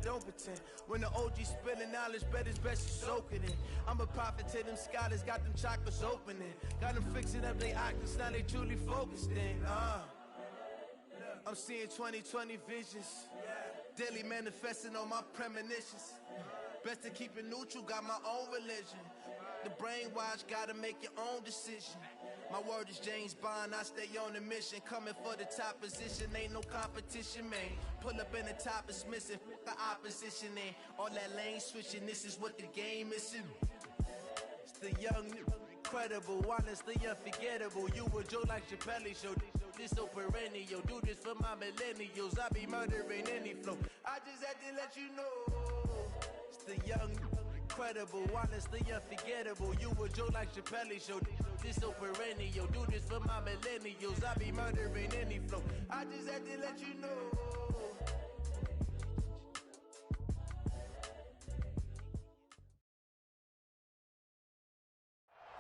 don't pretend. When the OG spilling knowledge, bet it's best you soak it in. I'm a prophet to them scholars, got them chakras opening. Got them fixing up they octaves, now they truly focused in. I'm seeing 2020 visions. Daily manifesting on my premonitions. Best to keep it neutral, got my own religion. The brainwash, gotta make your own decision. My word is James Bond, I stay on a mission. Coming for the top position, ain't no competition, man. Pull up in the top, it's missing, the opposition ain't. All that lane switching, this is what the game is. It's the young, incredible, honest, the unforgettable. You a Joe like Chappelle show. This so perennial, do this for my millennials. I be murdering any flow. I just had to let you know. It's the young, incredible, honest, the unforgettable. You a Joe like Chappelle show. This so perennial, do this for my millennials. I be murdering any flow. I just had to let you know.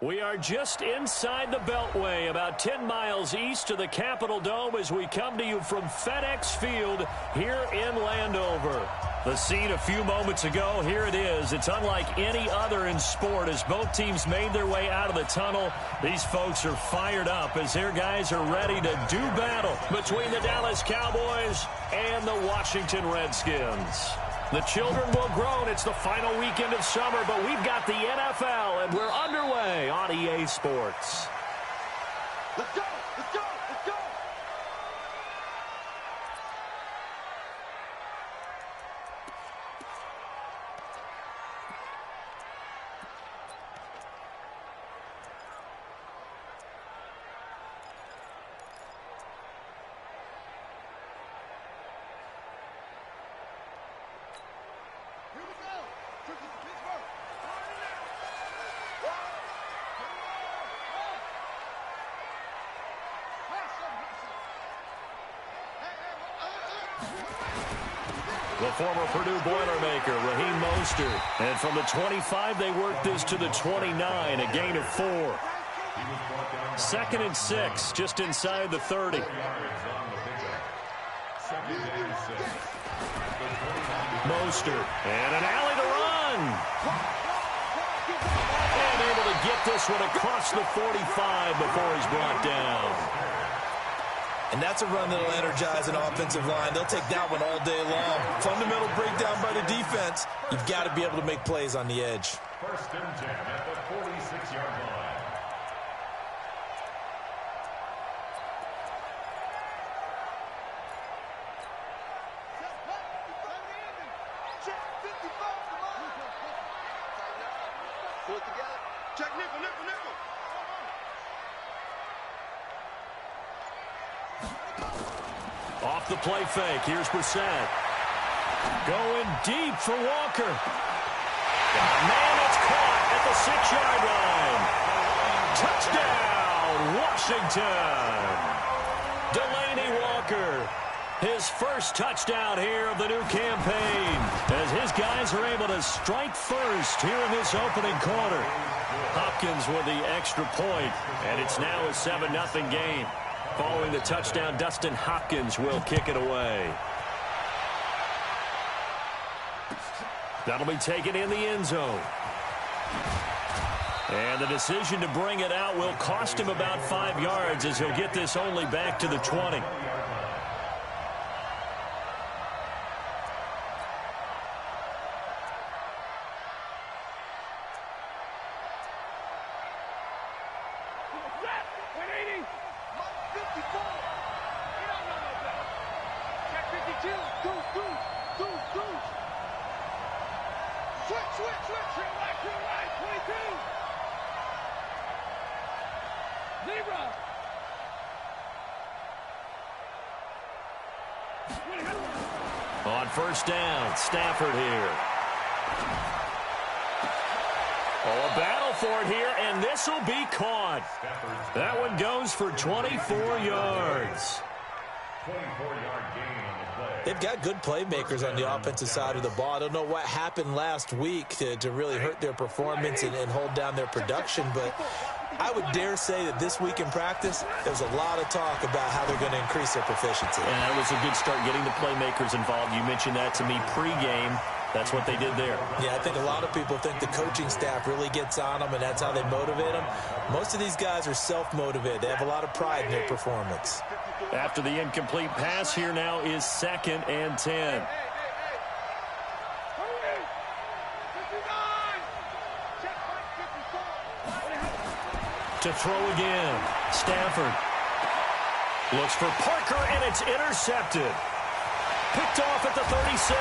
We are just inside the Beltway, about 10 miles east of the Capitol Dome as we come to you from FedEx Field here in Landover. The scene a few moments ago, here it is. It's unlike any other in sport as both teams made their way out of the tunnel. These folks are fired up as their guys are ready to do battle between the Dallas Cowboys and the Washington Redskins. The children will groan. It's the final weekend of summer, but we've got the NFL, and we're underway on EA Sports. Let's go! Let's go! Let's go! The former Purdue Boilermaker, Raheem Mostert. And from the 25, they work this to the 29, a gain of 4. 2nd and 6, just inside the 30. Mostert, and an alley to run. And able to get this one across the 45 before he's brought down. And that's a run that'll energize an offensive line. They'll take that one all day long. Fundamental breakdown by the defense. You've got to be able to make plays on the edge. 1st and 10 at the 46-yard line. Pull it together. Check nickel, nickel, nickel. Off the play fake, here's Brissett. Going deep for Walker. Man, it's caught at the 6-yard line. Touchdown, Washington. Delaney Walker, his first touchdown here of the new campaign, as his guys are able to strike first here in this opening quarter. Hopkins with the extra point, and it's now a 7-0 game. Following the touchdown, Dustin Hopkins will kick it away. That'll be taken in the end zone. And the decision to bring it out will cost him about 5 yards as he'll get this only back to the 20. On 1st down, Stafford here. Oh, a battle for it here, and this will be caught. That one goes for 24 yards. 24-yard gain on the play. They've got good playmakers on the offensive side of the ball. I don't know what happened last week to really hurt their performance and hold down their production, but I would dare say that this week in practice, there's a lot of talk about how they're going to increase their proficiency. And that was a good start getting the playmakers involved. You mentioned that to me pregame. That's what they did there. Yeah, I think a lot of people think the coaching staff really gets on them, and that's how they motivate them. Most of these guys are self-motivated. They have a lot of pride in their performance. After the incomplete pass, here now is 2nd and 10. To throw again. Stafford looks for Parker, and it's intercepted. Picked off at the 36.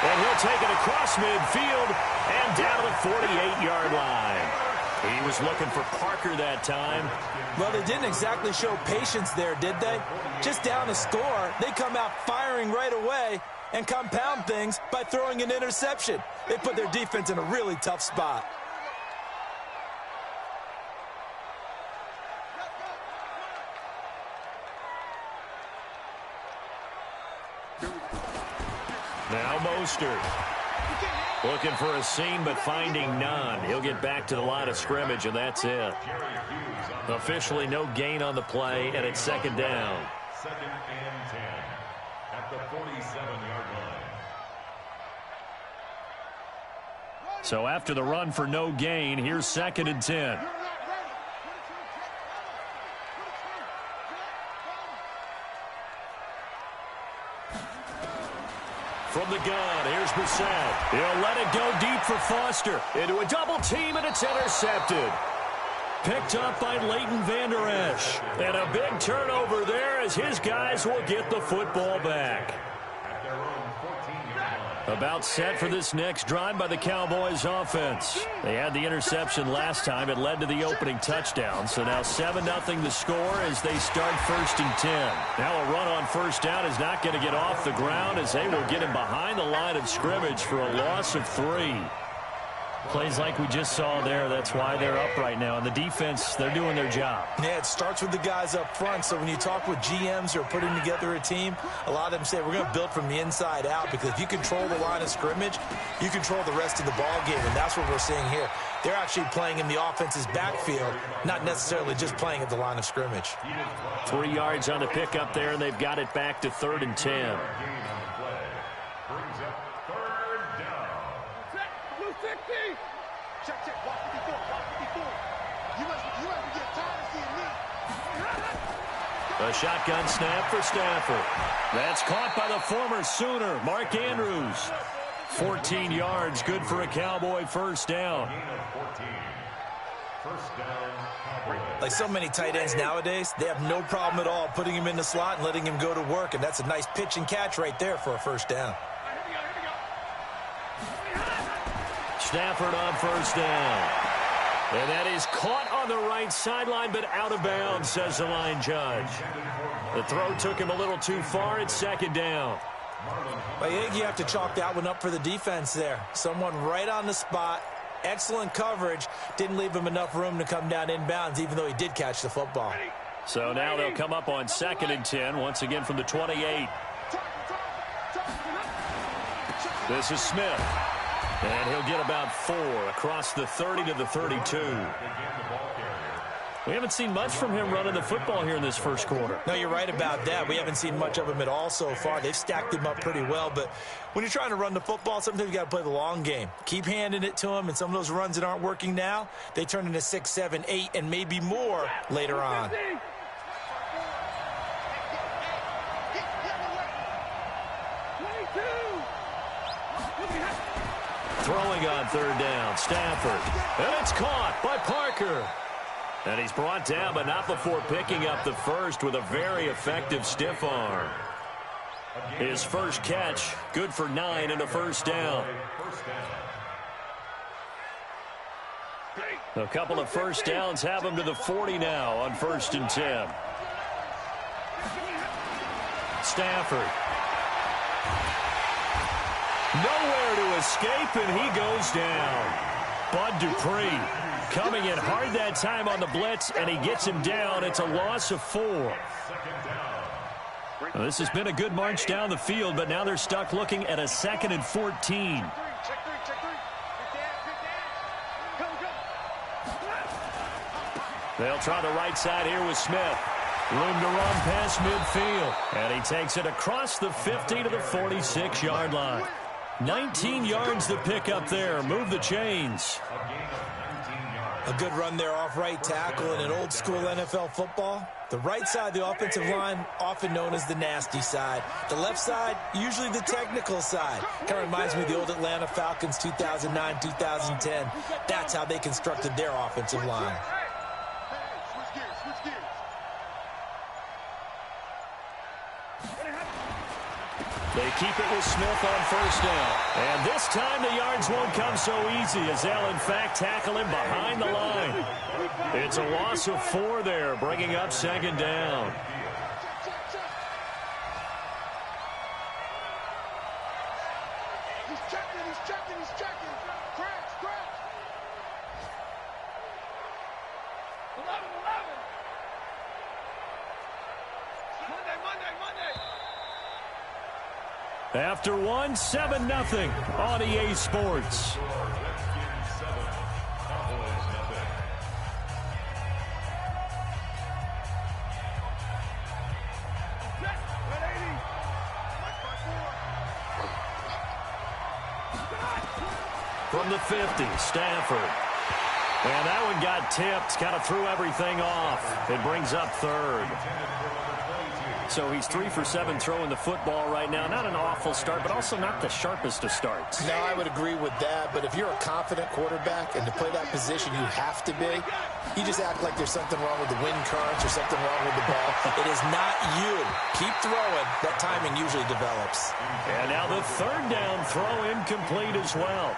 And he'll take it across midfield and down to the 48-yard line. He was looking for Parker that time. Well, they didn't exactly show patience there, did they? Just down a score, they come out firing right away and compound things by throwing an interception. They put their defense in a really tough spot. Now Mostert. Looking for a seam, but finding none. He'll get back to the line of scrimmage, and that's it. Officially no gain on the play, and it's 2nd down. 2nd and 10 at the 47-yard line. So after the run for no gain, here's 2nd and 10. From the gun, here's Brissett. He'll let it go deep for Foster. Into a double team, and it's intercepted. Picked up by Leighton Vander Esch. And a big turnover there as his guys will get the football back. About set for this next drive by the Cowboys offense. They had the interception last time. It led to the opening touchdown. So now 7-0 the score as they start 1st and 10. Now a run on 1st down is not going to get off the ground as they will get him behind the line of scrimmage for a loss of 3. Plays like we just saw there. That's why they're up right now. And the defense, they're doing their job. Yeah, it starts with the guys up front. So when you talk with GMs who are putting together a team, a lot of them say, we're going to build from the inside out. Because if you control the line of scrimmage, you control the rest of the ball game. And that's what we're seeing here. They're actually playing in the offense's backfield, not necessarily just playing at the line of scrimmage. 3 yards on the pickup there, and they've got it back to 3rd and 10. A shotgun snap for Stafford. That's caught by the former Sooner, Mark Andrews. 14 yards, good for a Cowboy 1st down. Like so many tight ends nowadays, they have no problem at all putting him in the slot and letting him go to work. And that's a nice pitch and catch right there for a 1st down. Stafford on 1st down. And that is caught on the right sideline, but out of bounds, says the line judge. The throw took him a little too far. It's 2nd down. I think you have to chalk that one up for the defense there. Someone right on the spot. Excellent coverage. Didn't leave him enough room to come down inbounds, even though he did catch the football. So now they'll come up on 2nd and 10, once again from the 28. This is Smith. And he'll get about 4 across the 30 to the 32. We haven't seen much from him running the football here in this 1st quarter. No, you're right about that. We haven't seen much of him at all so far. They've stacked him up pretty well. But when you're trying to run the football, sometimes you got to play the long game. Keep handing it to him, and some of those runs that aren't working now, they turn into 6, 7, 8, and maybe more later on. Throwing on 3rd down, Stafford. And it's caught by Parker. And he's brought down, but not before picking up the 1st with a very effective stiff arm. His 1st catch, good for 9 and a 1st down. A couple of 1st downs have him to the 40 now on 1st and 10. Stafford. Nowhere to escape, and he goes down. Bud Dupree coming in hard that time on the blitz, and he gets him down. It's a loss of 4. Well, this has been a good march down the field, but now they're stuck looking at a 2nd and 14. They'll try the right side here with Smith. Room to run past midfield. And he takes it across the 50 to the 46-yard line. 19 yards to pick up there. Move the chains. A good run there off right tackle in an old-school NFL football. The right side of the offensive line, often known as the nasty side. The left side, usually the technical side. Kind of reminds me of the old Atlanta Falcons 2009, 2010. That's how they constructed their offensive line. They keep it with Smith on first down. And this time the yards won't come so easy as they'll, in fact, tackle him behind the line. It's a loss of 4 there, bringing up second down. He's checking. Crash. 11. Monday. After 1, 7-0 on EA Sports. From the 50, Stafford. And that one got tipped, kind of threw everything off. It brings up third. So he's 3 for 7 throwing the football right now. Not an awful start, but also not the sharpest of starts. No, I would agree with that. But if you're a confident quarterback and to play that position you have to be, you just act like there's something wrong with the wind currents or something wrong with the ball. It is not you. Keep throwing. That timing usually develops. And now the third down throw incomplete as well.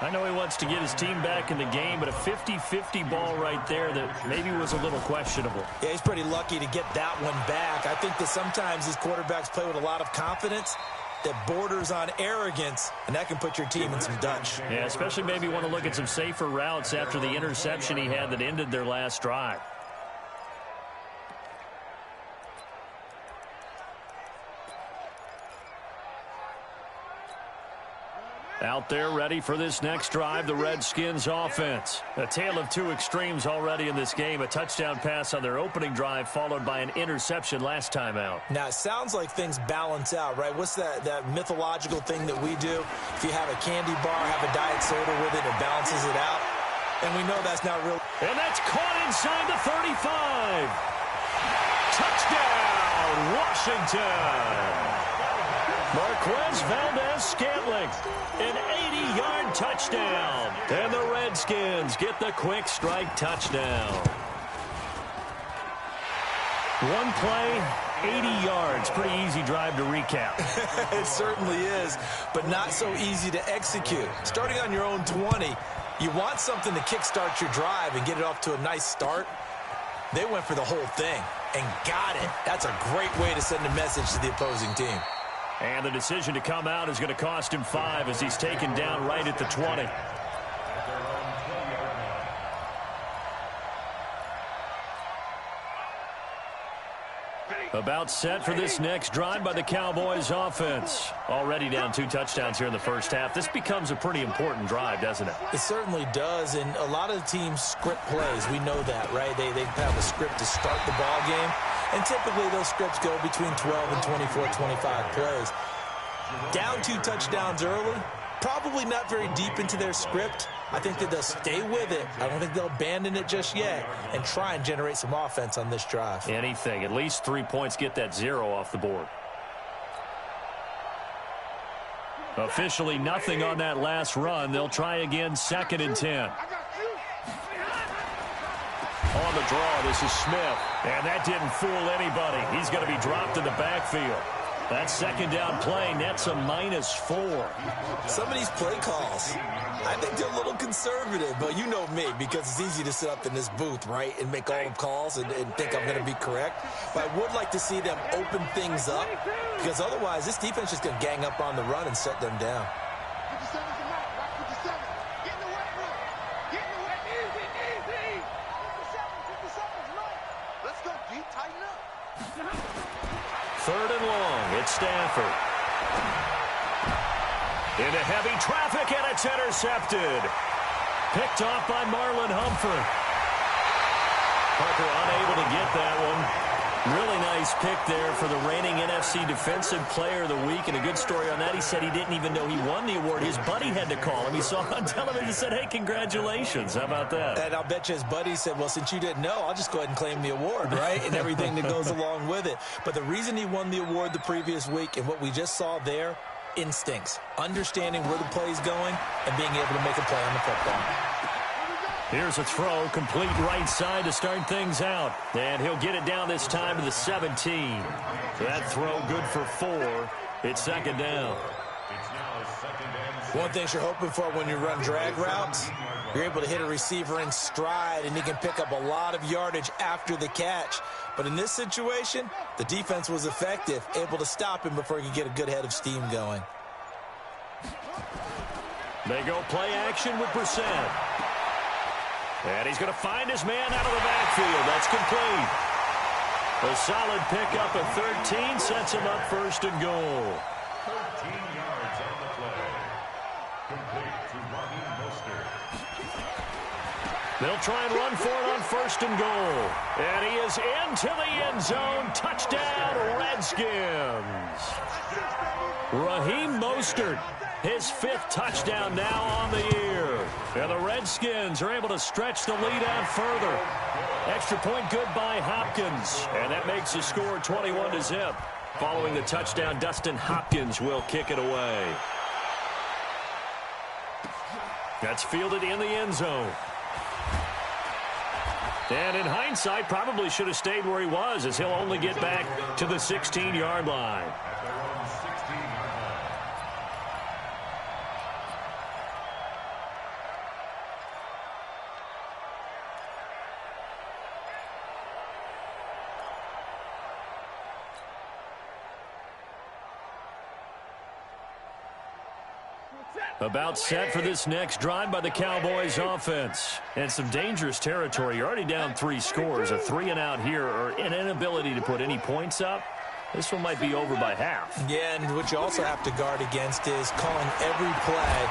I know he wants to get his team back in the game, but a 50-50 ball right there that maybe was a little questionable. Yeah, he's pretty lucky to get that one back. I think that sometimes these quarterbacks play with a lot of confidence that borders on arrogance, and that can put your team in some Dutch. Yeah, especially maybe want to look at some safer routes after the interception he had that ended their last drive. Out there ready for this next drive, the Redskins offense. A tale of 2 extremes already in this game. A touchdown pass on their opening drive followed by an interception last time out. Now, it sounds like things balance out, right? What's that mythological thing that we do? If you have a candy bar, have a diet soda with it, it balances it out. And we know that's not real. And that's caught inside the 35. Touchdown, Washington. Marquez Valdez-Scantling, an 80-yard touchdown. And the Redskins get the quick strike touchdown. One play, 80 yards. Pretty easy drive to recap. It certainly is, but not so easy to execute. Starting on your own 20, you want something to kickstart your drive and get it off to a nice start. They went for the whole thing and got it. That's a great way to send a message to the opposing team. And the decision to come out is going to cost him 5 as he's taken down right at the 20. About set for this next drive by the Cowboys offense. Already down 2 touchdowns here in the first half. This becomes a pretty important drive, doesn't it? It certainly does, and a lot of the teams script plays. We know that, right? They have a script to start the ball game, and typically those scripts go between 12 and 24, 25 plays. Down 2 touchdowns early, probably not very deep into their script. I think that they'll stay with it. I don't think they'll abandon it just yet and try and generate some offense on this drive. Anything. At least 3 points, get that 0 off the board. Officially nothing on that last run. They'll try again, 2nd and 10. On the draw, this is Smith. And that didn't fool anybody. He's going to be dropped in the backfield. That second down play nets a -4. Some of these play calls, I think they're a little conservative, but you know me, because it's easy to sit up in this booth, right, and make all the calls and think I'm going to be correct. But I would like to see them open things up, because otherwise this defense is going to gang up on the run and shut them down. Third and long, it's Stafford. Into heavy traffic, and it's intercepted. Picked off by Marlon Humphrey. Parker unable to get that one. Really nice pick there for the reigning NFC Defensive Player of the Week. And a good story on that, he said he didn't even know he won the award. His buddy had to call him. He saw it on television and said, hey, congratulations. How about that? And I'll bet you his buddy said, well, since you didn't know, I'll just go ahead and claim the award, right? And everything that goes along with it. But the reason he won the award the previous week and what we just saw there, instincts, understanding where the play is going and being able to make a play on the football. Here's a throw, complete right side to start things out. And he'll get it down this time to the 17. So that throw good for 4. It's second down. One thing you're hoping for when you run drag routes, you're able to hit a receiver in stride, and he can pick up a lot of yardage after the catch. But in this situation, the defense was effective, able to stop him before he could get a good head of steam going. They go play action with Brissett. And he's going to find his man out of the backfield. That's complete. A solid pickup of 13 sets him up first and goal. 13 yards on the play. Complete to Raheem Mostert. They'll try and run for it on first and goal. And he is into the end zone. Touchdown, Redskins. Raheem Mostert, his 5th touchdown now on the year. And the Redskins are able to stretch the lead out further. Extra point good by Hopkins. And that makes the score 21-0. Following the touchdown, Dustin Hopkins will kick it away. That's fielded in the end zone. And in hindsight, probably should have stayed where he was, as he'll only get back to the 16-yard line. About set for this next drive by the Cowboys offense. And some dangerous territory. You're already down 3 scores. A 3-and-out here, or an inability to put any points up. This one might be over by half. Yeah, and what you also have to guard against is calling every play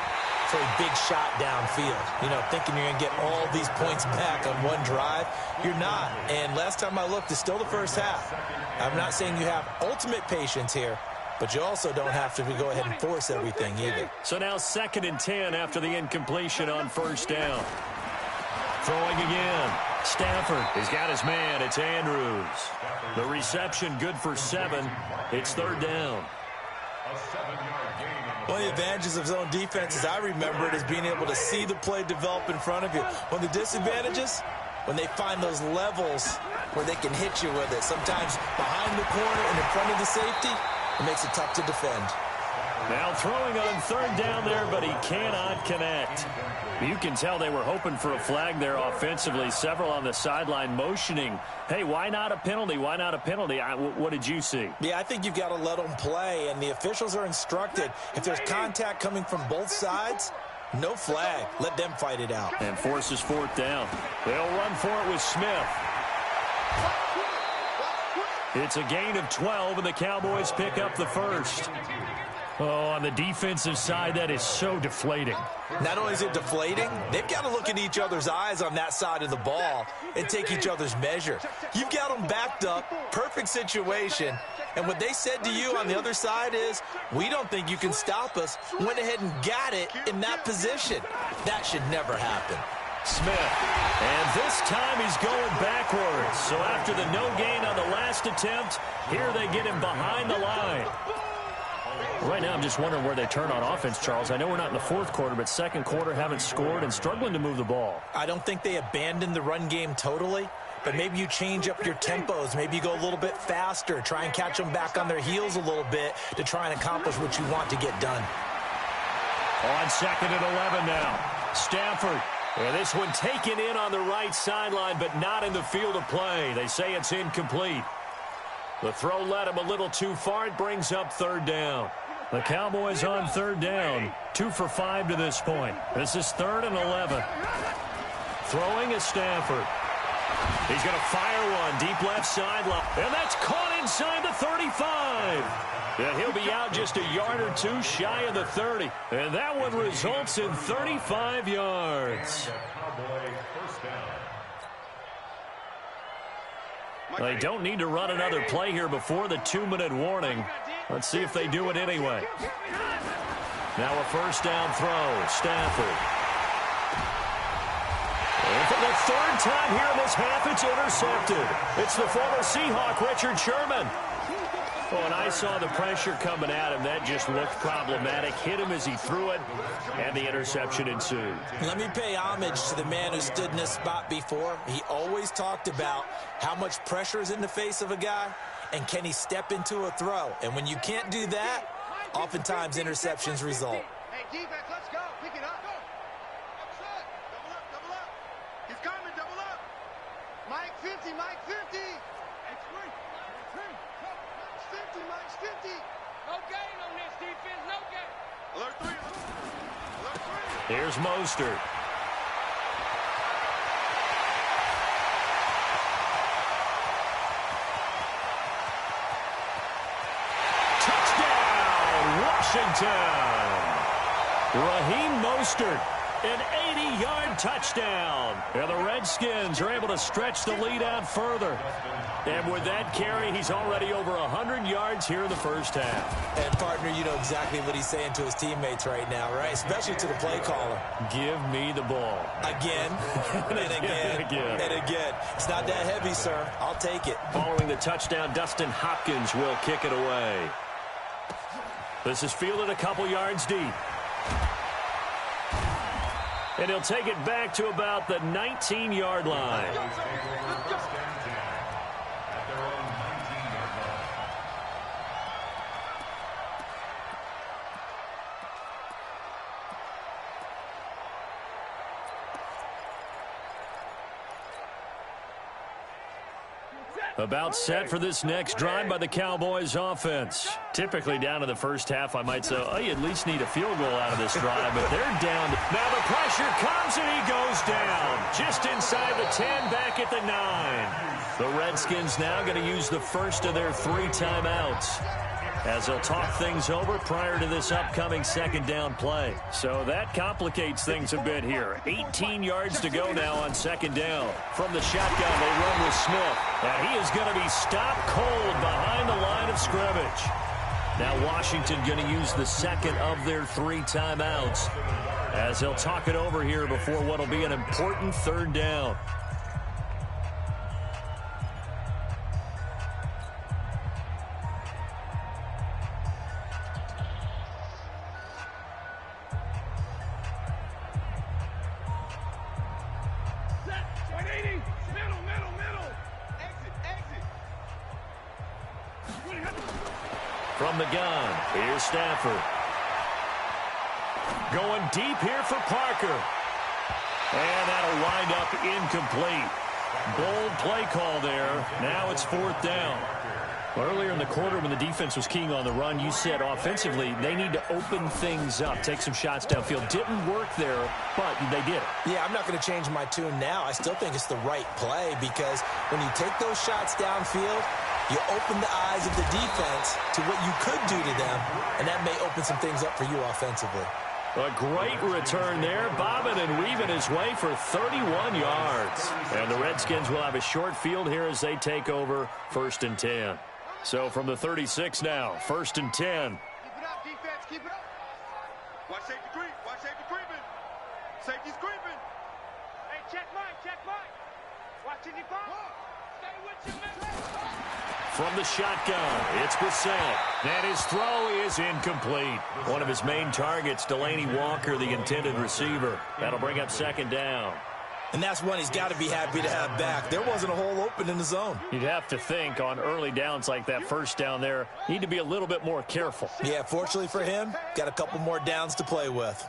for a big shot downfield. You know, thinking you're going to get all these points back on one drive. You're not. And last time I looked, it's still the first half. I'm not saying you have ultimate patience here, but you also don't have to go ahead and force everything either. So now 2nd and 10 after the incompletion on first down. Throwing again. Stafford. He's got his man. It's Andrews. The reception good for 7. It's 3rd down. One of the advantages of zone defense, as I remember it, is being able to see the play develop in front of you. One of the disadvantages, when they find those levels where they can hit you with it, sometimes behind the corner and in front of the safety, it makes it tough to defend. Now throwing on 3rd down there, but he cannot connect. You can tell they were hoping for a flag there offensively. Several on the sideline motioning, hey, why not a penalty? Why not a penalty? What did you see? Yeah, I think you've got to let them play, and the officials are instructed. If there's contact coming from both sides, no flag. Let them fight it out. And forces 4th down. They'll run for it with Smith. It's a gain of 12, and the Cowboys pick up the first. Oh, on the defensive side, that is so deflating. Not only is it deflating, they've got to look in each other's eyes on that side of the ball and take each other's measure. You've got them backed up, perfect situation, and what they said to you on the other side is, we don't think you can stop us. Went ahead and got it in that position. That should never happen. Smith, and this time he's going backwards. So after the no gain on the last attempt, here they get him behind the line. Right now, I'm just wondering where they turn on offense, Charles. I know we're not in the 4th quarter, but 2nd quarter haven't scored and struggling to move the ball. I don't think they abandoned the run game totally, but maybe you change up your tempos. Maybe you go a little bit faster, try and catch them back on their heels a little bit to try and accomplish what you want to get done. On 2nd and 11 now. Stafford. And this one taken in on the right sideline, but not in the field of play. They say it's incomplete. The throw led him a little too far. It brings up 3rd down. The Cowboys on 3rd down. 2 for 5 to this point. This is 3rd and 11. Throwing is Stafford. He's going to fire one deep left sideline. And that's caught inside the 35. Yeah, he'll be out just a yard or 2 shy of the 30. And that one results in 35 yards. They don't need to run another play here before the 2-minute warning. Let's see if they do it anyway. Now a first down throw. Stafford. And for the third time here in this half, it's intercepted. It's the former Seahawk, Richard Sherman. Oh, and I saw the pressure coming at him. That just looked problematic. Hit him as he threw it, and the interception ensued. Let me pay homage to the man who stood in this spot before. He always talked about how much pressure is in the face of a guy, and can he step into a throw. And when you can't do that, oftentimes interceptions result. Hey, defense, let's go. Pick it up. Go. Upset. Double up, double up. He's coming, double up. Mike 50, Mike 50. Mike's 50. No gain on this defense, no gain. Alert 3. Alert 3. Here's Mostert. Touchdown, Washington. Raheem Mostert, an 80-yard touchdown. And the Redskins are able to stretch the lead out further. And with that carry, he's already over 100 yards here in the first half. And, partner, you know exactly what he's saying to his teammates right now, right? Especially to the play caller. Give me the ball. Again, and again, and again. It's not that heavy, sir. I'll take it. Following the touchdown, Dustin Hopkins will kick it away. This is fielded a couple yards deep. And he'll take it back to about the 19-yard line. About set for this next drive by the Cowboys offense. Typically down to the first half, I might say, oh, you at least need a field goal out of this drive, but they're down. Now the pressure comes and he goes down. Just inside the 10, back at the 9. The Redskins now going to use the first of their 3 timeouts as they'll talk things over prior to this upcoming second down play. So that complicates things a bit here. 18 yards to go now on second down. From the shotgun, they run with Smith. And he is going to be stopped cold behind the line of scrimmage. Now Washington going to use the second of their 3 timeouts as they'll talk it over here before what will be an important third down. From the gun, here's Stafford. Going deep here for Parker. And that'll wind up incomplete. Bold play call there. Now it's 4th down. Earlier in the quarter when the defense was keying on the run, you said offensively they need to open things up, take some shots downfield. Didn't work there, but they did it. Yeah, I'm not going to change my tune now. I still think it's the right play because when you take those shots downfield, you open the eyes of the defense to what you could do to them, and that may open some things up for you offensively. A great return there, bobbing and weaving his way for 31 yards. And the Redskins will have a short field here as they take over 1st and 10. So from the 36 now, 1st and 10. Keep it up, defense, keep it up. Watch safety creep, watch safety creeping. Safety's creeping. Hey, check Mike. Watch it, stay with your man. From the shotgun, it's Brissett. And his throw is incomplete. One of his main targets, Delaney Walker, the intended receiver. That'll bring up 2nd down. And that's one he's got to be happy to have back. There wasn't a hole open in the zone. You'd have to think on early downs like that first down there, need to be a little bit more careful. Yeah, fortunately for him, got a couple more downs to play with.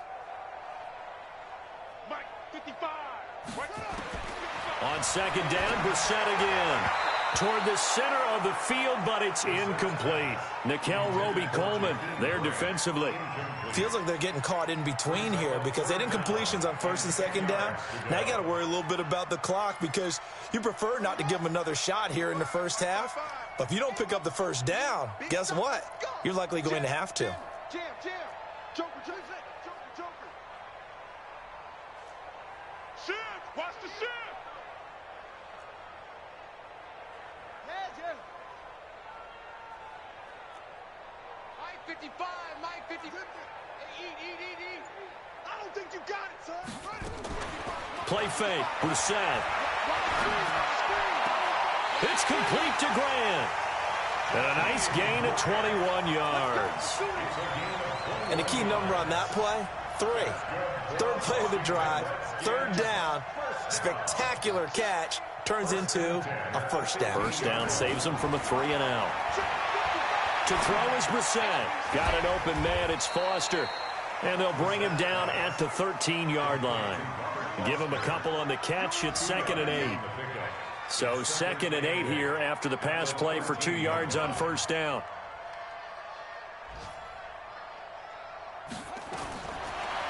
Mike, 55. On 2nd down, Brissett again. Toward the center of the field, but it's incomplete. Nickel Roby-Coleman there defensively. Feels like they're getting caught in between here because they didn't completions on 1st and 2nd down. Now you got to worry a little bit about the clock because you prefer not to give them another shot here in the first half. But if you don't pick up the first down, guess what? You're likely going to have to. Jam. Joker. Shift. Watch the shift. 55, Mike, 50. Hey, eat. I don't think you got it, son. Play fake. Brissett. It's complete to Grant. And a nice gain of 21 yards. And the key number on that play, 3. Third play of the drive, third down, spectacular catch, turns into a first down. First down saves him from a 3-and-out. To throw is Brissett. Got an open man, it's Foster. And they'll bring him down at the 13-yard line. Give him a couple on the catch, it's 2nd and 8. So 2nd and 8 here after the pass play for 2 yards on first down.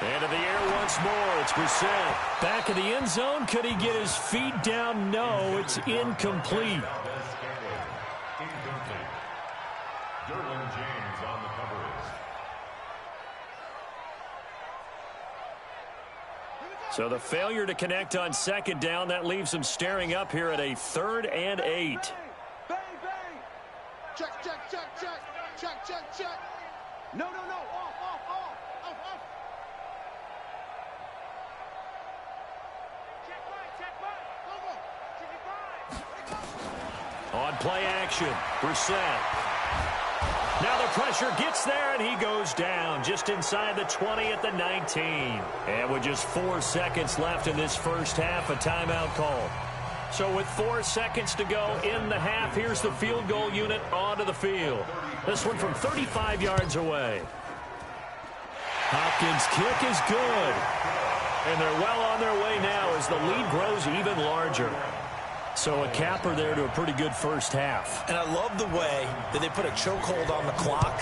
Into the air once more. It's Brissett. Back in the end zone. Could he get his feet down? No, it's incomplete. Derwin James on the coverage. So the failure to connect on 2nd down, that leaves him staring up here at a 3rd and 8. Bang. Check. No. Off. Check right. On play action, Brissett. Now the pressure gets there, and he goes down just inside the 20 at the 19. And with just 4 seconds left in this first half, a timeout call. So with 4 seconds to go in the half, here's the field goal unit onto the field. This one from 35 yards away. Hopkins' kick is good. And they're well on their way now as the lead grows even larger. So a capper there to a pretty good first half. And I love the way that they put a chokehold on the clock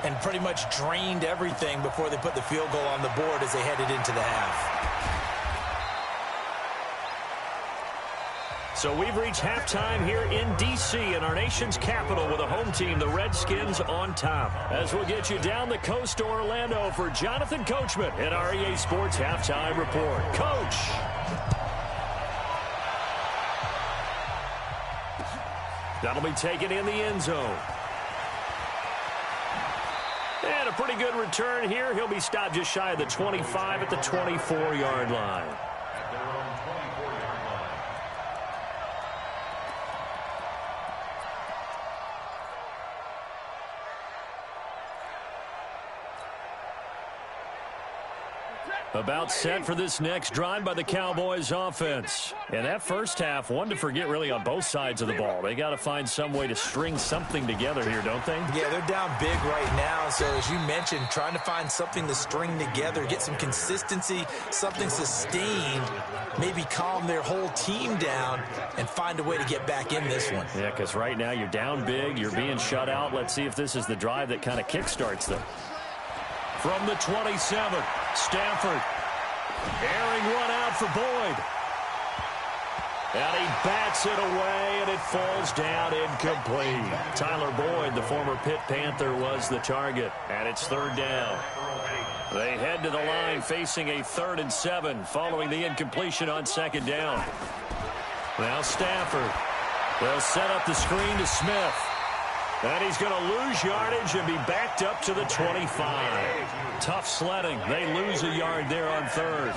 and pretty much drained everything before they put the field goal on the board as they headed into the half. So we've reached halftime here in D.C. in our nation's capital with a home team, the Redskins, on top. As we'll get you down the coast to Orlando for Jonathan Coachman at our EA Sports Halftime Report. Coach! That'll be taken in the end zone. And a pretty good return here. He'll be stopped just shy of the 25 at the 24-yard line. At their own 24-yard line. About set for this next drive by the Cowboys offense. And that first half, one to forget really on both sides of the ball. They got to find some way to string something together here, don't they? Yeah, they're down big right now. So as you mentioned, trying to find something to string together, get some consistency, something sustained, maybe calm their whole team down and find a way to get back in this one. Yeah, because right now you're down big, you're being shut out. Let's see if this is the drive that kind of kickstarts them. From the 27, Stafford. Airing one out for Boyd. And he bats it away, and it falls down incomplete. Tyler Boyd, the former Pitt Panther, was the target. And it's 3rd down. They head to the line facing a 3rd and 7 following the incompletion on 2nd down. Now Stafford. They'll set up the screen to Smith. And he's going to lose yardage and be backed up to the 25. Tough sledding. They lose a yard there on 3rd.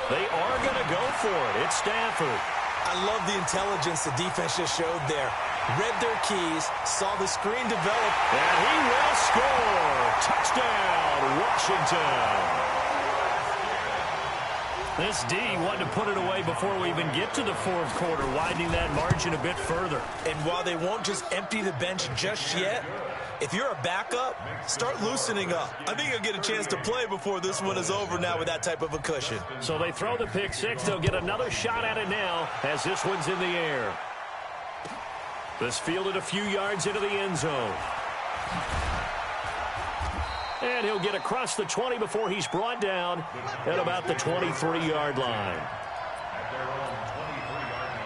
They are going to go for it. It's Stafford. I love the intelligence the defense just showed there. Read their keys, saw the screen develop. And he will score. Touchdown, Washington. This D wanted to put it away before we even get to the 4th quarter, widening that margin a bit further. And while they won't just empty the bench just yet, if you're a backup, start loosening up. I think you'll get a chance to play before this one is over now with that type of a cushion. So they throw the pick 6. They'll get another shot at it now as this one's in the air. This fielded a few yards into the end zone. And he'll get across the 20 before he's brought down at about the 23-yard line. At their own 23-yard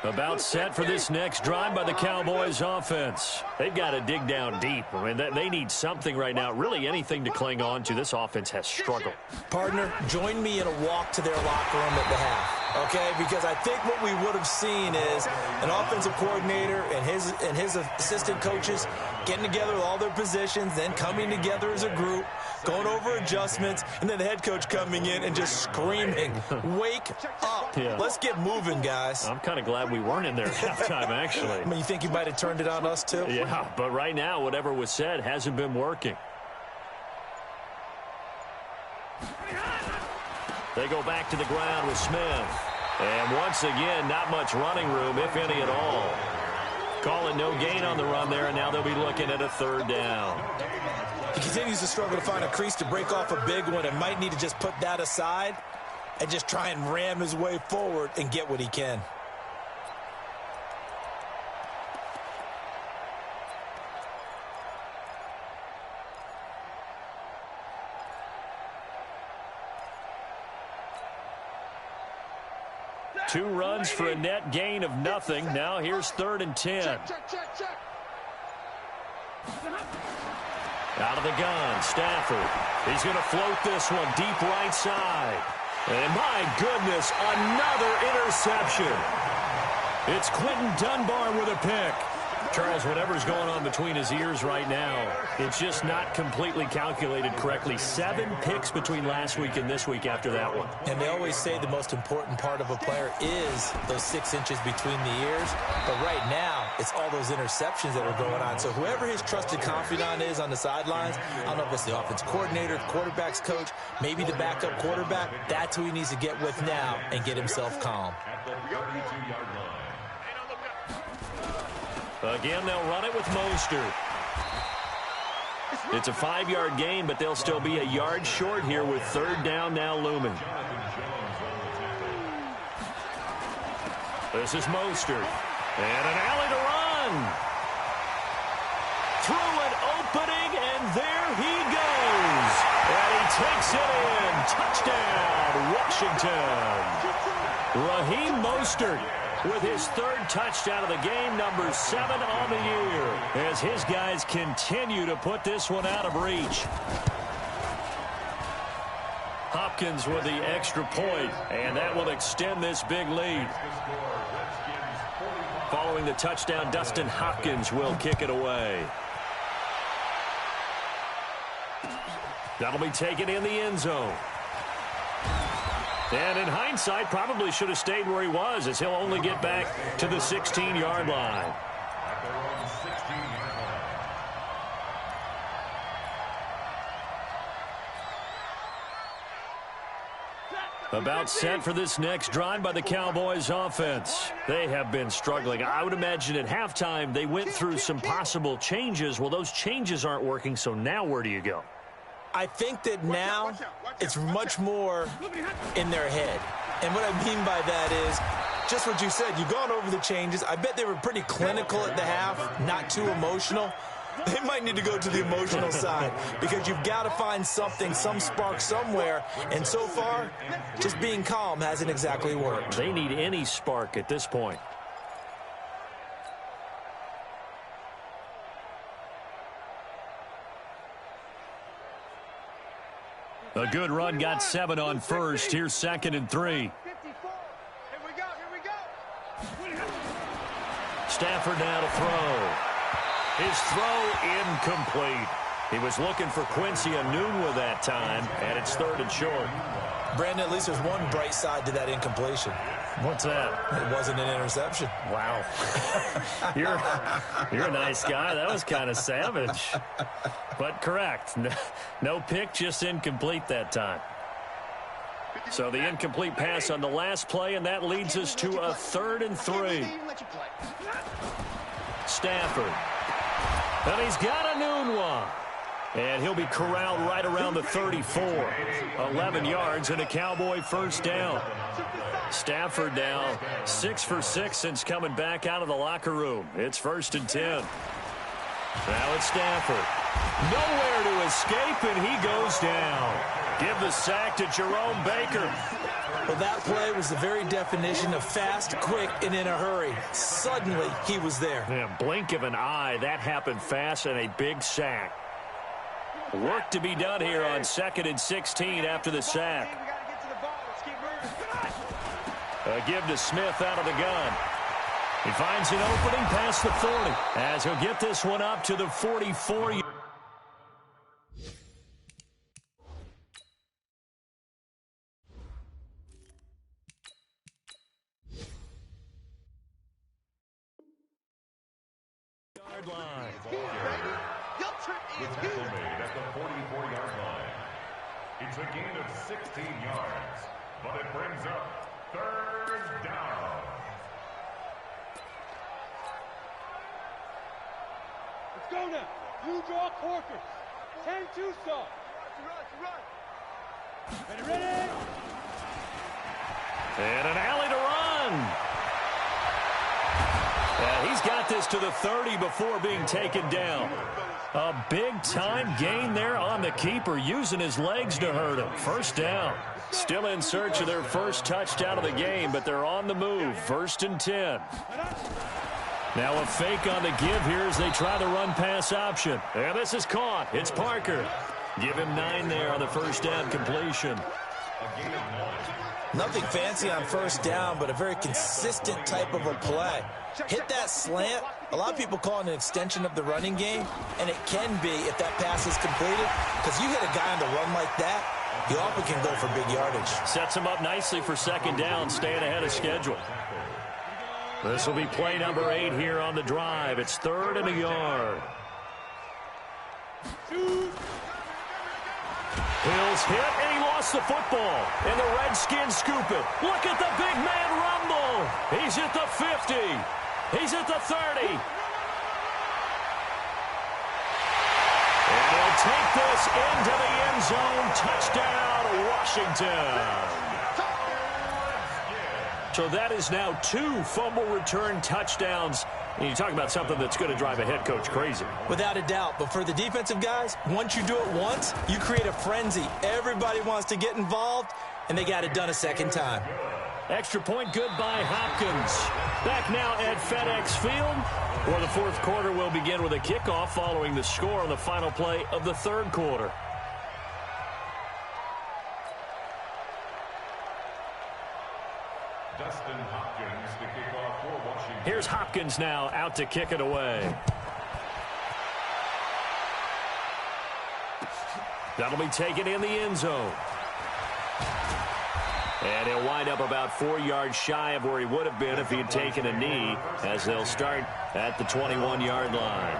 line. About set for this next drive by the Cowboys offense. They've got to dig down deep. I mean, they need something right now, really anything to cling on to. This offense has struggled. Partner, join me in a walk to their locker room at the half. okay? Because I think what we would have seen is an offensive coordinator and his assistant coaches getting together with all their positions, then coming together as a group, going over adjustments, and then the head coach coming in and just screaming, wake up. Yeah. Let's get moving, guys. I'm kind of glad we weren't in there at halftime, actually. I mean, you think he might have turned it on us, too? Yeah, but right now, whatever was said hasn't been working. They go back to the ground with Smith. And once again, not much running room, if any at all. Calling no gain on the run there, and now they'll be looking at a third down. He continues to struggle to find a crease to break off a big one and might need to just put that aside and just try and ram his way forward and get what he can. Two runs for a net gain of nothing. Now here's 3rd and 10. Check. Out of the gun, Stafford. He's going to float this one deep right side. And my goodness, another interception. It's Quentin Dunbar with a pick. Charles, whatever's going on between his ears right now, it's just not completely calculated correctly. 7 picks between last week and this week after that one. And they always say the most important part of a player is those 6 inches between the ears. But right now, it's all those interceptions that are going on. So whoever his trusted confidant is on the sidelines, I don't know if it's the offense coordinator, the quarterback's coach, maybe the backup quarterback, that's who he needs to get with now and get himself calm. At the 32-yard line. Again, they'll run it with Mostert. It's a 5-yard gain, but they'll still be a yard short here with 3rd down now looming. This is Mostert. And an alley to run. Through an opening, and there he goes. And he takes it in. Touchdown, Washington. Raheem Mostert with his 3rd touchdown of the game, number 7 on the year, as his guys continue to put this one out of reach. Hopkins with the extra point, and that will extend this big lead. Following the touchdown, Dustin Hopkins will kick it away. That'll be taken in the end zone. And in hindsight, probably should have stayed where he was, as he'll only get back to the 16-yard line. About set for this next drive by the Cowboys offense. They have been struggling. I would imagine at halftime they went through some possible changes. Well, those changes aren't working, so now where do you go? I think that now it's much more in their head. And what I mean by that is just what you said. You've gone over the changes. I bet they were pretty clinical at the half, not too emotional. They might need to go to the emotional side because you've got to find something, some spark somewhere. And so far, just being calm hasn't exactly worked. They need any spark at this point. A good run, got 7 on first. Here's 2nd and 3. Here we go. Stafford now to throw. His throw incomplete. He was looking for Quincy Enunwa that time, and it's 3rd and short. Brandon, at least there's one bright side to that incompletion. What's that? It wasn't an interception. Wow. You're a nice guy. That was kind of savage. But correct. No pick, just incomplete that time. So the incomplete pass on the last play, and that leads us to a 3rd and 3. Stafford. And he's got Enunwa. And he'll be corralled right around the 34. 11 yards and a Cowboy first down. Stafford now 6 for 6 since coming back out of the locker room. It's 1st and 10. Now it's Stafford. Nowhere to escape, and he goes down. Give the sack to Jerome Baker. Well, that play was the very definition of fast, quick, and in a hurry. Suddenly, he was there. Yeah, blink of an eye, that happened fast, and a big sack. Work to be done here on 2nd and 16 after the sack. A give to Smith out of the gun. He finds an opening past the 40 as he'll get this one up to the 44. Yard line. The tackle made at the 44-yard line. It's a gain of 16 yards, but it brings up third down. Let's go now. You draw corkers. 10-2 start. Ready? And an alley to run. And he's got this to the 30 before being taken down. A big-time gain there on the keeper, using his legs to hurt him. First down. Still in search of their first touchdown of the game, but they're on the move. 1st and 10. Now a fake on the give here as they try the run-pass option. And this is caught. It's Parker. Give him 9 there on the first down completion. Nothing fancy on first down, but a very consistent type of a play. Hit that slant. A lot of people call it an extension of the running game, and it can be if that pass is completed, because you hit a guy on the run like that, he often can go for big yardage. Sets him up nicely for second down, staying ahead of schedule. This will be play number 8 here on the drive. It's 3rd and a yard. Hills hit, and he lost the football. And the Redskins scoop it. Look at the big man rumble. He's at the 50. He's at the 30. And he'll take this into the end zone. Touchdown, Washington. So that is now 2 fumble return touchdowns. And you talk about something that's going to drive a head coach crazy. Without a doubt. But for the defensive guys, once you do it once, you create a frenzy. Everybody wants to get involved, and they got it done a second time. Extra point good by Hopkins. Back now at FedEx Field, where the 4th quarter will begin with a kickoff following the score on the final play of the 3rd quarter. Dustin Hopkins to kick off for Washington. Here's Hopkins now out to kick it away. That'll be taken in the end zone. And he'll wind up about 4 yards shy of where he would have been if he had taken a knee, as they'll start at the 21-yard line.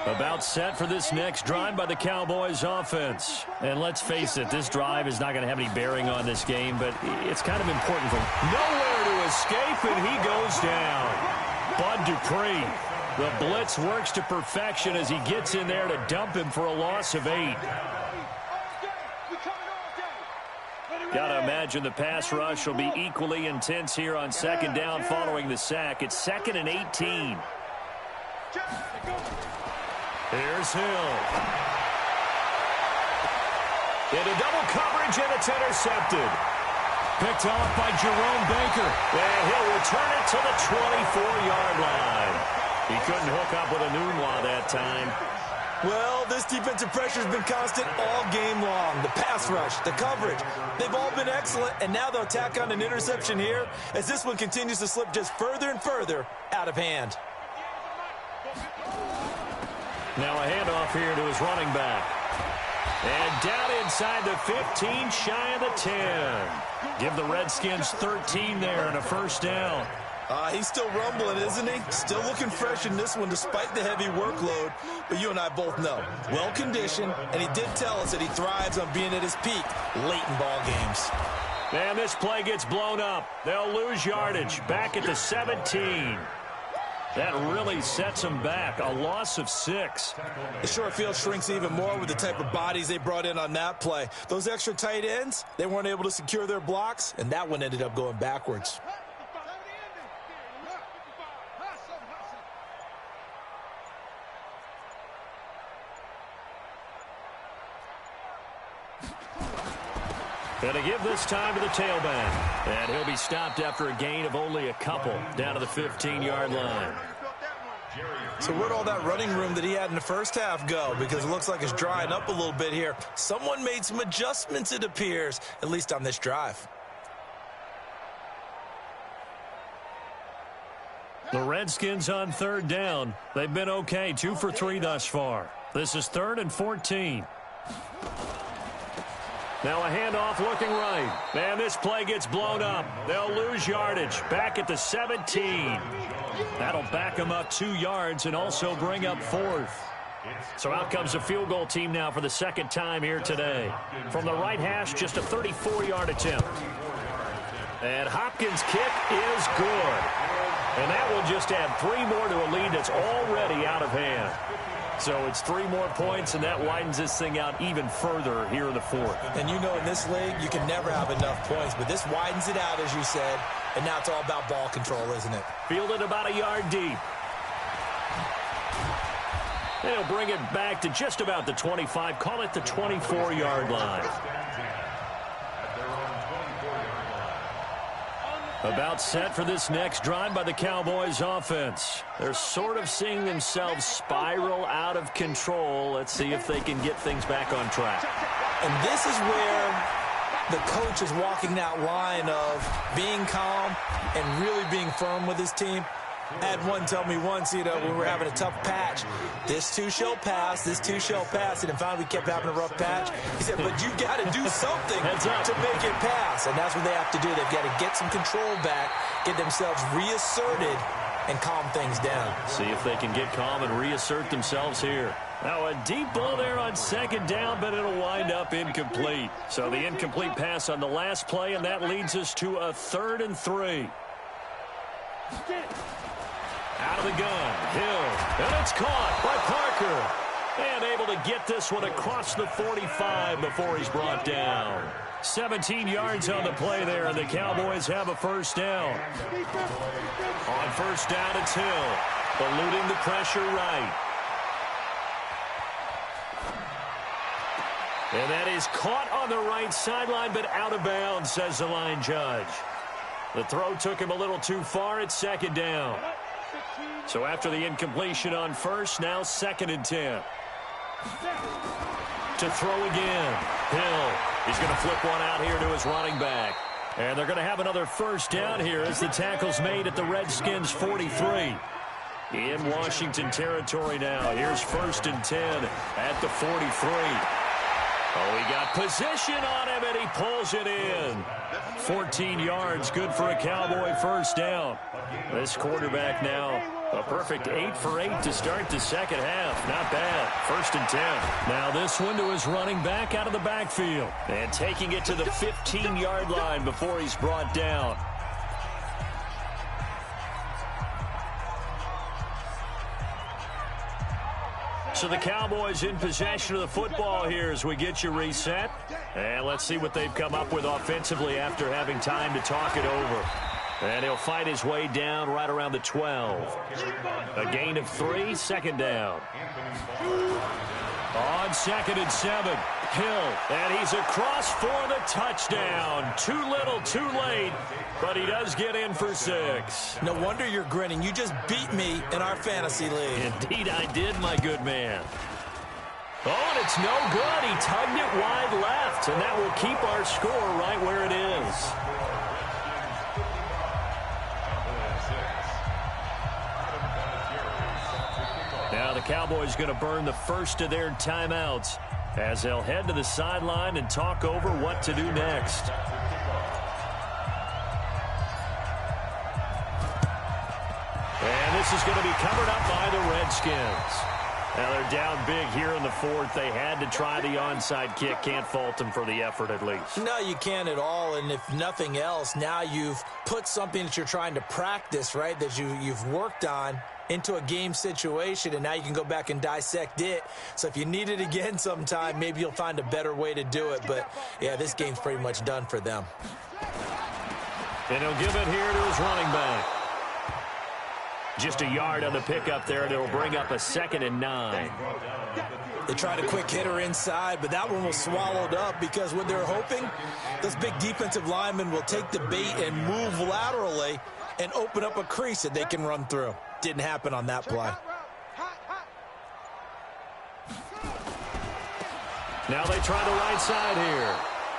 About set for this next drive by the Cowboys offense. And let's face it, this drive is not going to have any bearing on this game, but it's kind of important for him. Nowhere to escape, and he goes down. Bud Dupree. The blitz works to perfection as he gets in there to dump him for a loss of 8. Got to imagine the pass rush will be equally intense here on second down following the sack. It's 2nd and 18. Here's Hill. Into double coverage, and it's intercepted. Picked off by Jerome Baker. And he'll return it to the 24-yard line. He couldn't hook up with a Nunwa that time. Well, this defensive pressure has been constant all game long. The pass rush, the coverage, they've all been excellent, and now they'll tack on an interception here as this one continues to slip just further and further out of hand. Now a handoff here to his running back. And down inside the 15, shy of the 10. Give the Redskins 13 there and a first down. He's still rumbling, isn't he? Still looking fresh in this one despite the heavy workload. But you and I both know, well-conditioned, and he did tell us that he thrives on being at his peak late in ball games. And this play gets blown up. They'll lose yardage back at the 17. That really sets them back. A loss of 6. The short field shrinks even more with the type of bodies they brought in on that play. Those extra tight ends, they weren't able to secure their blocks, and that one ended up going backwards. Going to give this time to the tailback. And he'll be stopped after a gain of only a couple down to the 15-yard line. So where'd all that running room that he had in the first half go? Because it looks like it's drying up a little bit here. Someone made some adjustments, it appears, at least on this drive. The Redskins on third down. They've been okay, 2 for 3 thus far. This is 3rd and 14. Now a handoff looking right. And this play gets blown up. They'll lose yardage. Back at the 17. That'll back them up 2 yards and also bring up 4th. So out comes the field goal team now for the second time here today. From the right hash, just a 34-yard attempt. And Hopkins' kick is good. And that will just add 3 more to a lead that's already out of hand. So it's 3 more points, and that widens this thing out even further here in the 4th. And you know in this league, you can never have enough points, but this widens it out, as you said, and now it's all about ball control, isn't it? Fielded about a yard deep. And he'll bring it back to just about the 25, call it the 24-yard line. About set for this next drive by the Cowboys offense. They're sort of seeing themselves spiral out of control. Let's see if they can get things back on track. And this is where the coach is walking that line of being calm and really being firm with his team. I had one tell me once, when we were having a tough patch, this too shall pass, this too shall pass. And finally we kept having a rough patch. He said, but you got to do something to make it pass. And that's what they have to do. They've got to get some control back, get themselves reasserted, and calm things down. See if they can get calm and reassert themselves here. Now a deep ball there on second down, but it'll wind up incomplete. So the incomplete pass on the last play, and that leads us to a 3rd and 3. Out of the gun, Hill, and it's caught by Parker. And able to get this one across the 45 before he's brought down. 17 yards on the play there, and the Cowboys have a first down. On first down, it's Hill, eluding the pressure right. And that is caught on the right sideline, but out of bounds, says the line judge. The throw took him a little too far. It's second down. So after the incompletion on first, now 2nd and 10. To throw again. Hill. He's going to flip one out here to his running back. And they're going to have another first down here as the tackle's made at the Redskins' 43. In Washington territory now. Here's 1st and 10 at the 43. Oh, he got position on him, and he pulls it in. 14 yards, good for a Cowboy first down. This quarterback now, a perfect 8 for 8 to start the second half. Not bad. 1st and 10. Now this one to his running back out of the backfield. And taking it to the 15-yard line before he's brought down. So the Cowboys in possession of the football here as we get you reset. And let's see what they've come up with offensively after having time to talk it over. And he'll fight his way down right around the 12. A gain of 3, second down. On 2nd and 7, Hill, and he's across for the touchdown. Too little, too late, but he does get in for 6. No wonder you're grinning. You just beat me in our fantasy league. Indeed I did, my good man. Oh, and it's no good. He tugged it wide left, and that will keep our score right where it is. Now the Cowboys going to burn the first of their timeouts as they'll head to the sideline and talk over what to do next. And this is going to be covered up by the Redskins. Now they're down big here in the 4th. They had to try the onside kick. Can't fault them for the effort at least. No, you can't at all. And if nothing else, now you've put something that you're trying to practice, right, that you've worked on into a game situation, and now you can go back and dissect it. So if you need it again sometime, maybe you'll find a better way to do it. But, yeah, this game's pretty much done for them. And he'll give it here to his running back. Just a yard on the pickup there, and it'll bring up a 2nd and 9. They tried a quick hitter inside, but that one was swallowed up because what they're hoping, those big defensive linemen will take the bait and move laterally and open up a crease that they can run through. Didn't happen on that play. Now they try the right side here.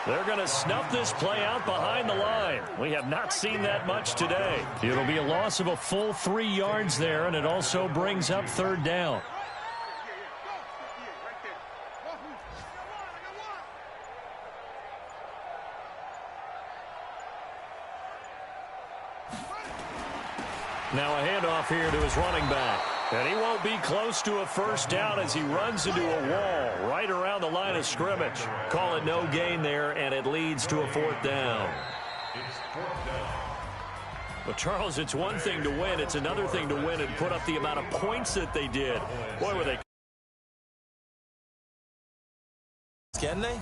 They're going to snuff this play out behind the line. We have not seen that much today. It'll be a loss of a full 3 yards there, and it also brings up 3rd down. Now a handoff here to his running back. And he won't be close to a 1st down as he runs into a wall right around the line of scrimmage. Call it no gain there, and it leads to a 4th down. It's 4th down. But, Charles, it's one thing to win. It's another thing to win and put up the amount of points that they did. Boy, were they... Can they?